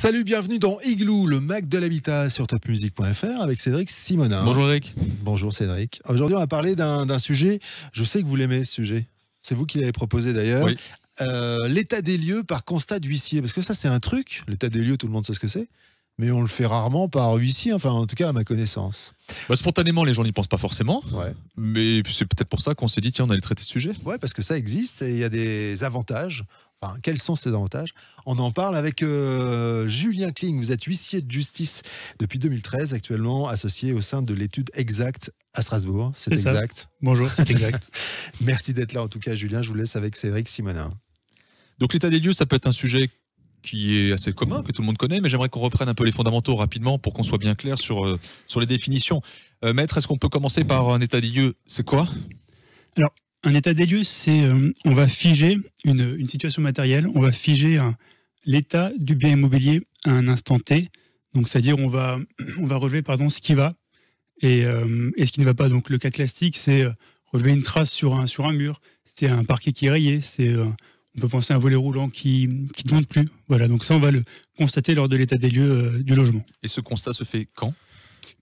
Salut, bienvenue dans Igloo, le Mac de l'habitat sur topmusic.fr avec Cédric Simonin. Bonjour Eric. Bonjour Cédric. Aujourd'hui, on va parler d'un sujet. Je sais que vous l'aimez ce sujet. C'est vous qui l'avez proposé d'ailleurs. Oui. L'état des lieux par constat d'huissier. Parce que ça, c'est un truc. L'état des lieux, tout le monde sait ce que c'est. Mais on le fait rarement par huissier, enfin en tout cas à ma connaissance. Spontanément, les gens n'y pensent pas forcément. Ouais. Mais c'est peut-être pour ça qu'on s'est dit, tiens, on allait traiter ce sujet. Ouais, parce que ça existe et il y a des avantages. Enfin, quels sont ces avantages? On en parle avec Julien Kling. Vous êtes huissier de justice depuis 2013, actuellement associé au sein de l'étude Exact à Strasbourg. C'est exact. Ça. Bonjour, c'est exact. Merci d'être là en tout cas, Julien. Je vous laisse avec Cédric Simonin. Donc l'état des lieux, ça peut être un sujet qui est assez commun, que tout le monde connaît, mais j'aimerais qu'on reprenne un peu les fondamentaux rapidement pour qu'on soit bien clair sur les définitions. Maître, est-ce qu'on peut commencer par un état des lieux? C'est quoi? Alors, un état des lieux, c'est on va figer une situation matérielle, on va figer l'état du bien immobilier à un instant T. Donc, c'est-à-dire on va relever ce qui va et ce qui ne va pas. Donc, le cas classique, c'est relever une trace sur un mur, c'est un parquet qui est rayé, on peut penser à un volet roulant qui ne monte plus. Voilà, donc ça, on va le constater lors de l'état des lieux du logement. Et ce constat se fait quand?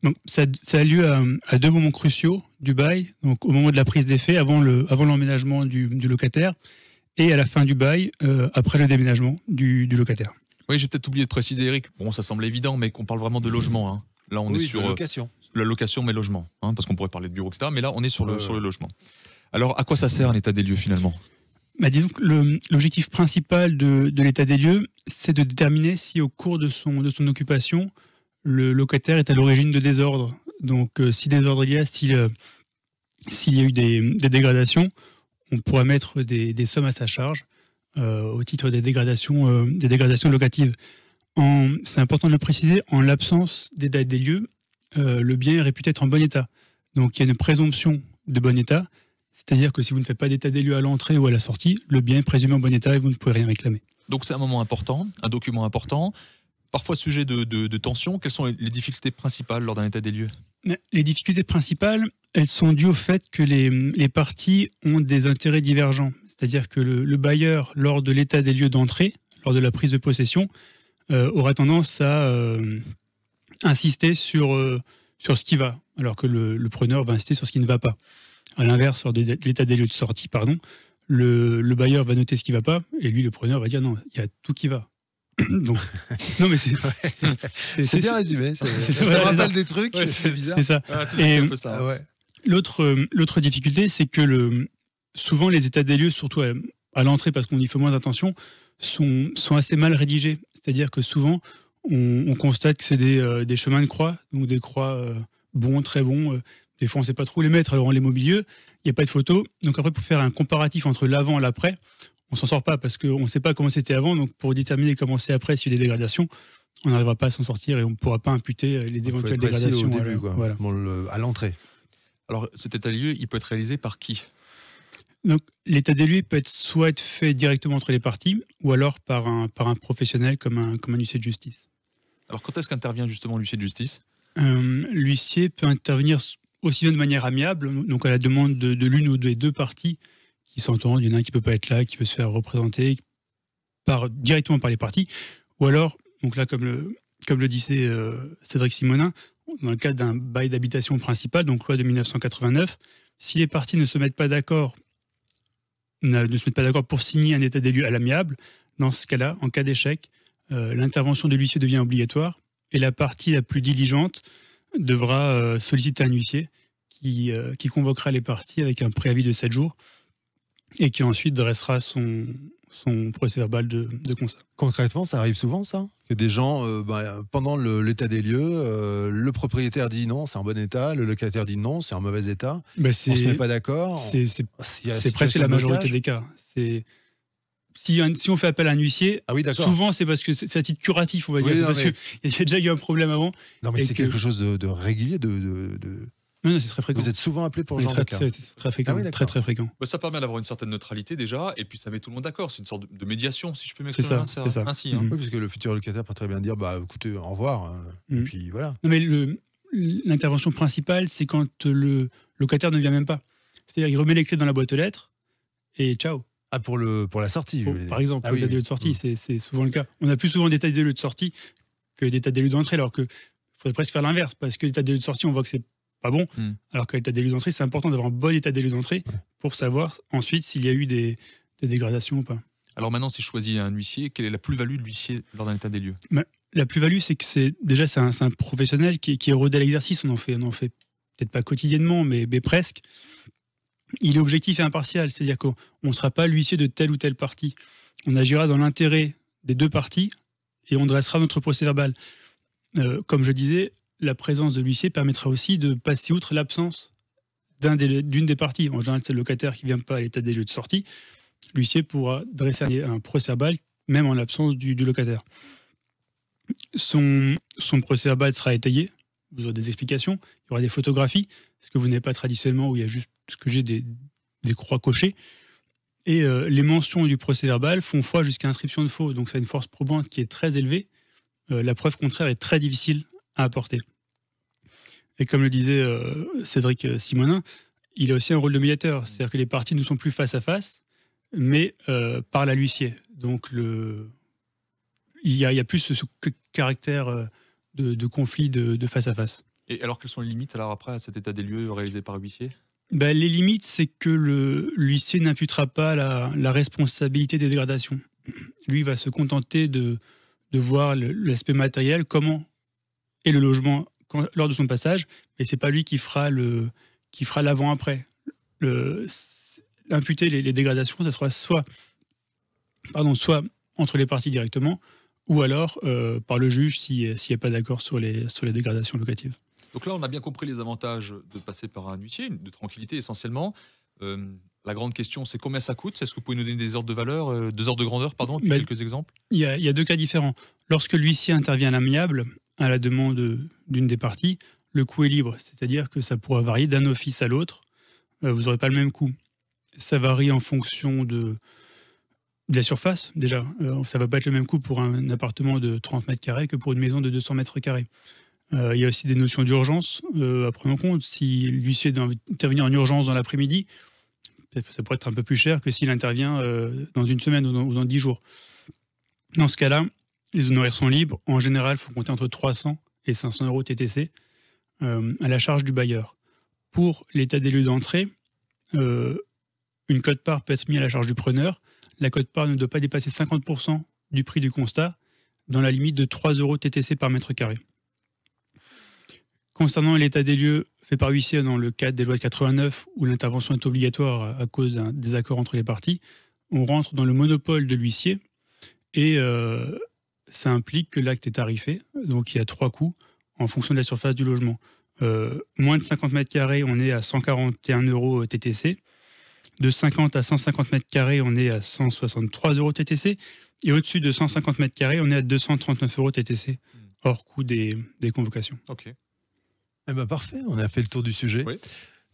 Donc, ça a lieu à deux moments cruciaux du bail, donc au moment de la prise d'effet, avant l'emménagement du locataire, et à la fin du bail, après le déménagement du locataire. Oui, j'ai peut-être oublié de préciser, Eric. Bon, ça semble évident, mais qu'on parle vraiment de logement. Hein. Là, on est sur la location, mais logement. Hein, parce qu'on pourrait parler de bureau, etc. Mais là, on est sur le logement. Alors, à quoi ça sert un état des lieux, finalement? Disons que l'objectif principal de l'état des lieux, c'est de déterminer si au cours de son occupation, le locataire est à l'origine de désordre. Donc, si désordre il y a, s'il y a eu des dégradations, on pourra mettre des sommes à sa charge au titre des dégradations locatives. C'est important de le préciser, en l'absence d'état des lieux, le bien est réputé être en bon état. Donc, il y a une présomption de bon état. C'est-à-dire que si vous ne faites pas d'état des lieux à l'entrée ou à la sortie, le bien est présumé en bon état et vous ne pouvez rien réclamer. Donc c'est un moment important, un document important, parfois sujet de tension. Quelles sont les difficultés principales lors d'un état des lieux? Les difficultés principales, elles sont dues au fait que les parties ont des intérêts divergents. C'est-à-dire que le bailleur, lors de l'état des lieux d'entrée, lors de la prise de possession, aura tendance à insister sur ce qui va, alors que le preneur va insister sur ce qui ne va pas. À l'inverse, lors de l'état des lieux de sortie, le bailleur va noter ce qui ne va pas, et lui, le preneur, va dire non, il y a tout qui va. Donc, non, mais c'est bien résumé. Ça rappelle des trucs, c'est bizarre. C'est ça. Et l'autre difficulté, c'est que souvent les états des lieux, surtout à l'entrée, parce qu'on y fait moins attention, sont assez mal rédigés. C'est-à-dire que souvent, on constate que c'est des chemins de croix, donc des croix bons, très bons. Des fois, on ne sait pas trop où les mettre, alors on les met au milieu, il n'y a pas de photo. Donc après, pour faire un comparatif entre l'avant et l'après, on ne s'en sort pas parce qu'on ne sait pas comment c'était avant. Donc pour déterminer comment c'est après, s'il y a des dégradations, on n'arrivera pas à s'en sortir et on ne pourra pas imputer les éventuelles dégradations au début, à l'entrée. Alors cet état des lieux, il peut être réalisé par qui? Donc l'état des lieux peut soit être fait directement entre les parties ou alors par un professionnel comme un huissier de justice. Alors quand est-ce qu'intervient justement l'huissier de justice? L'huissier peut intervenir aussi bien de manière amiable, donc à la demande de l'une ou des deux parties qui s'entendent. Il y en a un qui ne peut pas être là, qui veut se faire représenter directement par les parties. Ou alors, donc là, comme le disait Cédric Simonin, dans le cadre d'un bail d'habitation principal, donc loi de 1989, si les parties ne se mettent pas d'accord pour signer un état des lieux à l'amiable, dans ce cas-là, en cas d'échec, l'intervention de l'huissier devient obligatoire et la partie la plus diligente devra solliciter un huissier qui convoquera les parties avec un préavis de 7 jours et qui ensuite dressera son procès-verbal de constat. Concrètement, ça arrive souvent, ça? Que des gens, pendant l'état des lieux, le propriétaire dit non, c'est en bon état, le locataire dit non, c'est en mauvais état, on ne se met pas d'accord. C'est presque la majorité des cas. Si on fait appel à un huissier, souvent c'est parce que c'est à titre curatif, on va dire. C'est parce qu'il y a déjà eu un problème avant. Non, mais c'est quelque chose de régulier, Non, c'est très fréquent. Vous êtes souvent appelé pour ce genre de cas? C'est très fréquent. Très fréquent. Ça permet d'avoir une certaine neutralité déjà, et puis ça met tout le monde d'accord. C'est une sorte de médiation, si je peux m'exprimer. C'est ça. Ainsi, Oui, parce que le futur locataire peut très bien dire écoutez, au revoir. Et puis voilà. Non, mais l'intervention principale, c'est quand le locataire ne vient même pas. C'est-à-dire qu'il remet les clés dans la boîte aux lettres et ciao. Ah, pour la sortie. Par exemple, Ah, l'état oui. des lieux de sortie, c'est souvent le cas. On a plus souvent d'état des lieux de sortie que d'état des lieux d'entrée, alors que faudrait presque faire l'inverse, parce que l'état des lieux de sortie, on voit que c'est pas bon, alors qu'à l'état des lieux d'entrée, c'est important d'avoir un bon état des lieux d'entrée pour savoir ensuite s'il y a eu des dégradations ou pas. Alors maintenant, si je choisis un huissier, quelle est la plus-value de l'huissier lors d'un état des lieux? La plus-value, c'est que c'est un professionnel qui est rodé à l'exercice. On en fait peut-être pas quotidiennement, mais presque. Il est objectif et impartial, c'est-à-dire qu'on ne sera pas l'huissier de telle ou telle partie. On agira dans l'intérêt des deux parties et on dressera notre procès-verbal. Comme je disais, la présence de l'huissier permettra aussi de passer outre l'absence d'une des parties. En général, c'est le locataire qui ne vient pas à l'état des lieux de sortie. L'huissier pourra dresser un procès-verbal même en l'absence du locataire. Son procès-verbal sera étayé, vous aurez des explications, il y aura des photographies, ce que vous n'avez pas traditionnellement où il y a juste ce que j'ai des croix cochées. Et les mentions du procès-verbal font foi jusqu'à inscription de faux, donc ça a une force probante qui est très élevée. La preuve contraire est très difficile à apporter. Et comme le disait Cédric Simonin, il a aussi un rôle de médiateur, c'est-à-dire que les parties ne sont plus face à face, mais parlent à l'huissier. Donc il y a plus ce caractère de conflit de face à face. Et alors, quelles sont les limites alors après à cet état des lieux réalisé par l'huissier? Les limites, c'est que l'huissier n'imputera pas la responsabilité des dégradations. Lui va se contenter de voir l'aspect matériel, comment est le logement lors de son passage, mais c'est pas lui qui fera l'avant-après. Imputer les dégradations, ça sera soit entre les parties directement, ou alors par le juge s'il n'y a pas d'accord sur les dégradations locatives. Donc là, on a bien compris les avantages de passer par un huissier, de tranquillité essentiellement. La grande question, c'est combien ça coûte? Est-ce que vous pouvez nous donner des ordres de valeur, des ordres de grandeur, pardon, quelques exemples? Il y a deux cas différents. Lorsque l'huissier intervient à l'amiable, à la demande d'une des parties, le coût est libre, c'est-à-dire que ça pourra varier d'un office à l'autre. Vous n'aurez pas le même coût. Ça varie en fonction de la surface, déjà. Ça ne va pas être le même coût pour un appartement de 30 mètres carrés que pour une maison de 200 mètres carrés. Il y a aussi des notions d'urgence à prendre en compte. Si l'huissier doit intervenir en urgence dans l'après-midi, ça pourrait être un peu plus cher que s'il intervient dans une semaine ou dans 10 jours. Dans ce cas-là, les honoraires sont libres. En général, il faut compter entre 300 et 500 euros TTC à la charge du bailleur. Pour l'état des lieux d'entrée, une quote-part peut être mise à la charge du preneur. La quote-part ne doit pas dépasser 50% du prix du constat, dans la limite de 3 euros TTC par mètre carré. Concernant l'état des lieux fait par huissier dans le cadre des lois de 89, où l'intervention est obligatoire à cause d'un désaccord entre les parties, on rentre dans le monopole de l'huissier et ça implique que l'acte est tarifé. Donc il y a 3 coûts en fonction de la surface du logement. Moins de 50 mètres carrés, on est à 141 euros TTC. De 50 à 150 mètres carrés, on est à 163 euros TTC. Et au-dessus de 150 mètres carrés, on est à 239 euros TTC, hors coût des convocations. Ok. Eh ben parfait, on a fait le tour du sujet. Oui.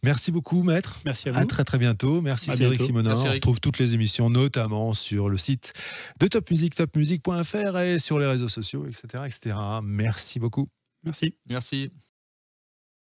Merci beaucoup, maître. Merci à vous. À très très bientôt. Merci À Cédric bientôt. Simonin. Merci, On Eric. retrouve toutes les émissions, notamment sur le site de Top Music, topmusic.fr et sur les réseaux sociaux, etc., etc. Merci beaucoup. Merci. Merci.